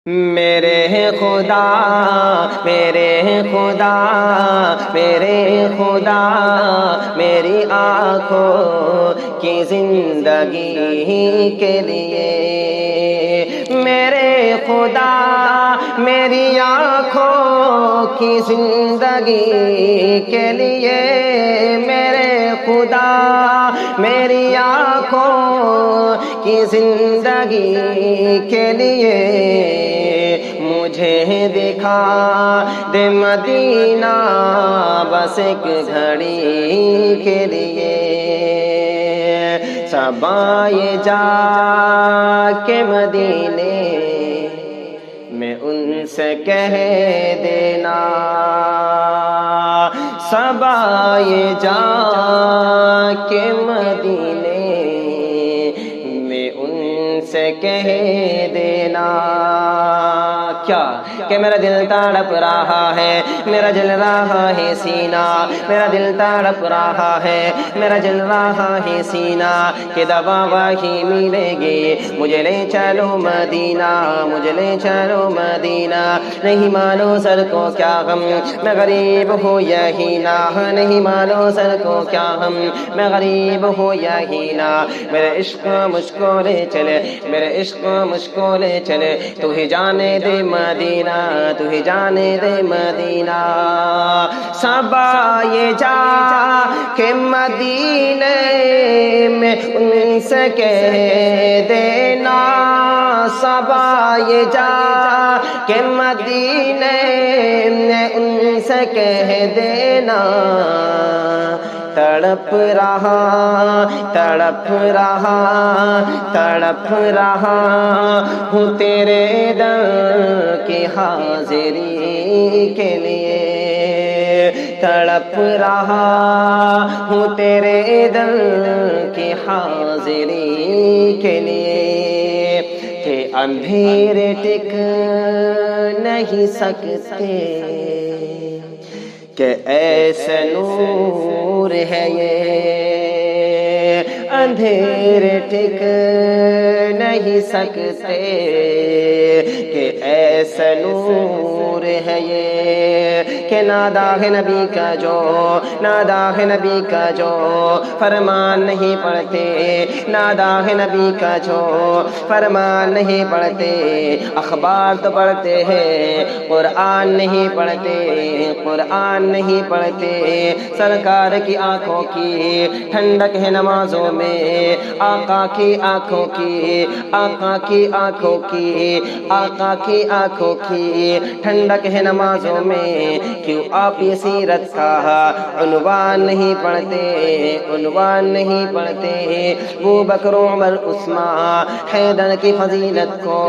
میرے خدا میرے خدا میرے خدا میری آنکھوں کی زندگی کے لیے، میرے خدا میری آنکھوں کی زندگی کے لیے، میرے خدا میری آنکھوں کی زندگی کے لیے، مجھے دکھا دے مدینہ بس ایک گھڑی کے لیے، صبائے جا کے مدینے میں ان سے کہہ دینا، صبائے جا کے مدینے میں ان سے کہہ دینا، کیا کہ میرا دل تڑپ رہا ہے، میرا جل رہا ہے سینہ، میرا دل تڑپ رہا ہے، میرا جل رہا ہے سینہ، کہ دوا وہی ملے گی، مجھے لے چلو مدینہ، مجھے لے چلو مدینہ، نہیں مانو سر کو کیا غم میں غریب ہوں یہی نہ، نہیں مانو سر کو کیا غم میں غریب ہوں یہی نہ، میرے عشق مجھ کو لے چلے، میرے عشق مجھ کو لے چلے، تو ہی جانے دے مدینہ، تو ہی جانے دے مدینہ، صبائے جا کے مدینے میں ان سے کہہ دینا، صبائے جا کے مدینے میں ان سے کہہ دینا، تڑپ رہا تڑپ رہا تڑپ رہا ہوں تیرے در کی حاضری کے لیے، تڑپ رہا ہوں تیرے در کی حاضری کے لیے، کہ اندھیرے ٹک نہیں سکتے، کہ ایسا نور ہے یہ، اندھیرے ٹک نہیں سکتے، کہ ایسا نور ہے یہ، کہ نادا ہے نبی کا جو، نادا ہے نبی کا جو فرمان نہیں پڑھتے، نادا ہے نبی کا جو فرمان نہیں پڑھتے، اخبار تو پڑھتے ہیں قرآن نہیں پڑھتے، قرآن نہیں پڑھتے، سرکار کی آنکھوں کی ٹھنڈک ہے نمازوں میں، آقا کی آنکھوں کی، آقا کی آنکھوں کی، آقا کی آنکھوں کی ٹھنڈک ہے نمازوں میں، کیوں آپ یہ سیرت کا عنوان نہیں پڑھتے، عنوان نہیں پڑھتے، وہ بکر عمر عثمان حیدر کی فضیلت کو،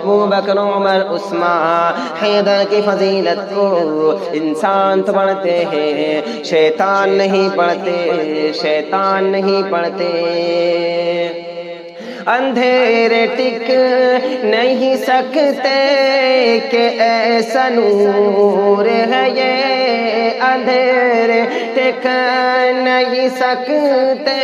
وہ بکر عمر عثمان حیدر کی فضیلت کو انسان تو پڑھتے ہیں، شیطان نہیں پڑھتے، شیطان نہیں پڑھتے، اندھیرے ٹک نہیں سکتے، کہ ایسا نور ہے یہ، اندھیرے ٹک نہیں سکتے،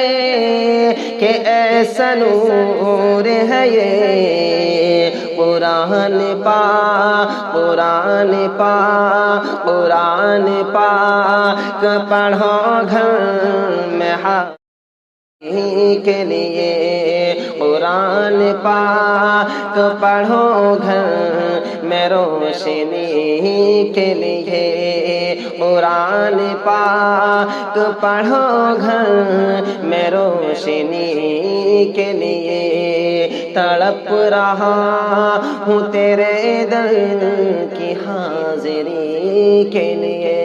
کہ ایسا نور ہے یہ، قرآن پاک قرآن پاک قرآن پاک پڑھو گھر میں کے لیے، قرآن پاک پڑھو گھر میں روشنی کے لیے، قرآن پاک پڑھو گھر میں روشنی کے لیے، تڑپ رہا ہوں تیرے در کی حاضری کے لیے۔